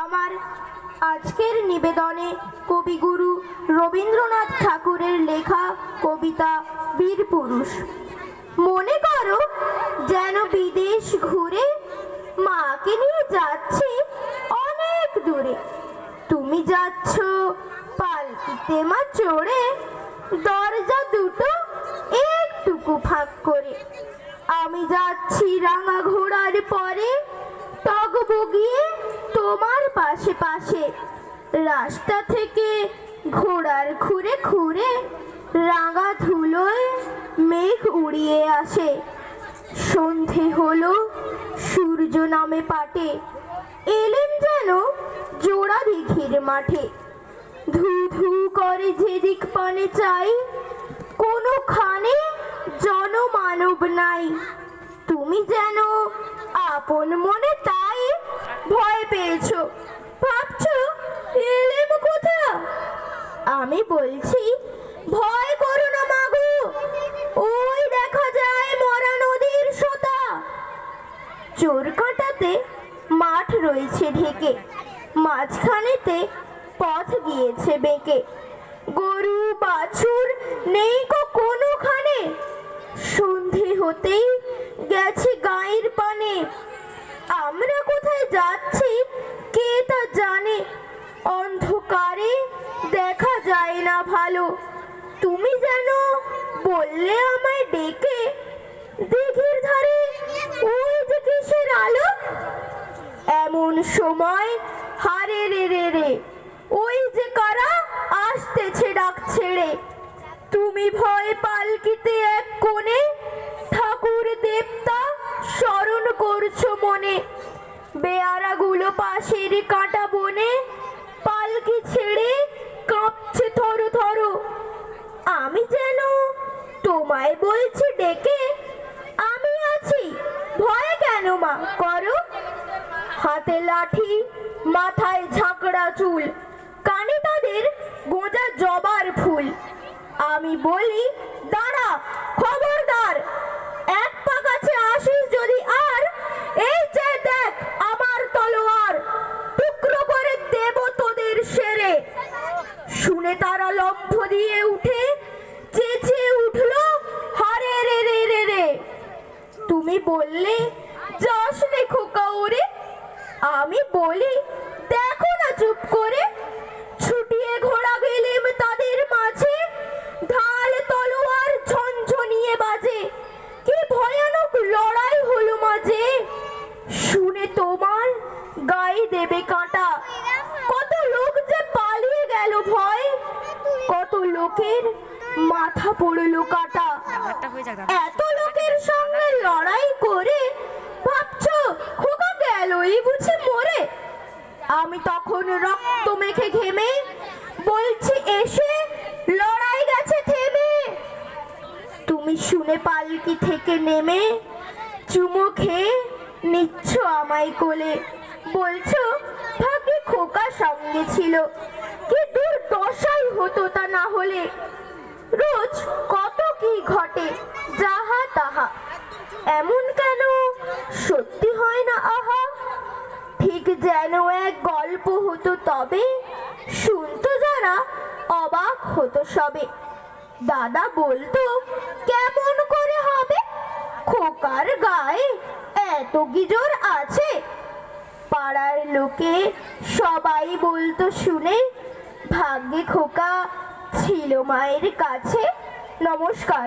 আমার আজকের নিবেদনে কবিগুরু রবীন্দ্রনাথ ঠাকুরের লেখা কবিতা বীরপুরুষ। মনে করো যেন বিদেশ ঘুরে মাকে নিয়ে যাচ্ছি অনেক দূরে। তুমি যাচ্ছ পালকিতে মা চড়ে, দরজা দুটো একটুকু ফাঁক করে। আমি যাচ্ছি রাঙা ঘোড়ার পরে, টগবগিয়ে তোমার পাশে পাশে। রাস্তা থেকে ঘোড়ার খুরে খুরে রাঙা ধুলোয় মেঘ উড়িয়ে আসে। সন্ধে হলো, সূর্য নামে পাটে, এলেন যেন জোড়া দিঘির মাঠে। ধু ধু করে যেদিক পানে চাই, কোনোখানে জনমানব নাই। তুমি যেন আপন মনে তাই ভয় পেয়েছো, ভাবছো এলেম কোথা। আমি বলছি ভয় করো না মাগো, ওই দেখা যায় মরা নদীর সোতা। চোর কাঁটাতে মাঠ রয়েছে ঢেকে, মাঝখানেতে পথ গিয়েছে বেঁকে। গরু বাছুর নেই কোনোখানে, সন্ধে হতেই গেছে গায়ের পানে। আমরা কোথায় যাচ্ছি কে তা জানে, অন্ধকারে দেখা যায় না ভালো। তুমি যেন বললে আমায় ডেকে, দিঘির ধারে ওই যে কিসের আলো। এমন সময় হারে রে রে রে, ওই যে কারা আসতেছে ডাক ছেড়ে। তুমি ভয় পালকিতে এক কোণে, ঠাকুর দেবতা স্মরণ করছো মনে। বেয়ারাগুলো পাশের কাঁটা বনে, পালকি ছেড়ে কাঁপছে থরো থরো। আমি যেন তোমায় বলছি ডেকে, আমি আছি ভয় কেন মা করো। হাতে লাঠি, মাথায় ঝাঁকড়া চুল, কানে তাদের গোঁজা জবার ফুল। আমি বলি দাঁড়া খবরদার, এক পা কাছে আসিস যদি আর, এই যে দেখ আমার তলোয়ার, টুকরো করে দেব তোদের সেরে। শুনে তারা লম্ফ দিয়ে উঠে চেঁচিয়ে উঠলো হারে রে রে রে রে। তুমি বললে যাস নে খোকা ওরে। আমি বলি দেখো না চুপ করে। ছুটিয়ে ঘোড়া গেলেম তাদের মাঝে, ঢাল তলোয়ার ঝনঝনিয়ে বাজে। কি ভয়ানক লড়াই হলো মাঝে, শুনে তোমার গায়ে দেবে কাঁটা। কত লোক যে পালিয়ে গেল ভয়, কত লোকের মাথা পড়লো কাটা। এত লোকের সঙ্গে লড়াই করে ভাবছো খোকা গেলই বুঝি মরে। আমি তখন রক্ত মেখে ঘেমে বলছি এসে লড়াই গেছে থেমে। তুমি শুনে পালকি থেকে নেমে চুমো খেয়ে নিচ্ছ আমায় কোলে, বলছো ভাগ্যে খোকা সঙ্গে ছিল, কি দুর্দশাই হতো তা না হলে। রোজ কত কি ঘটে যাহা তাহা, এমন কেন সত্যি হয় না আহা। ঠিক যেন এক গল্প হতো তবে, শুনতো যারা অবাক হতো সবে। দাদা বলতো কেমন করে হবে, খোকার গায়ে এত কি জোর আছে। পাড়ার লোকে সবাই বলতো শুনে, ভাগ্যে খোকা ছিল মায়ের কাছে। নমস্কার।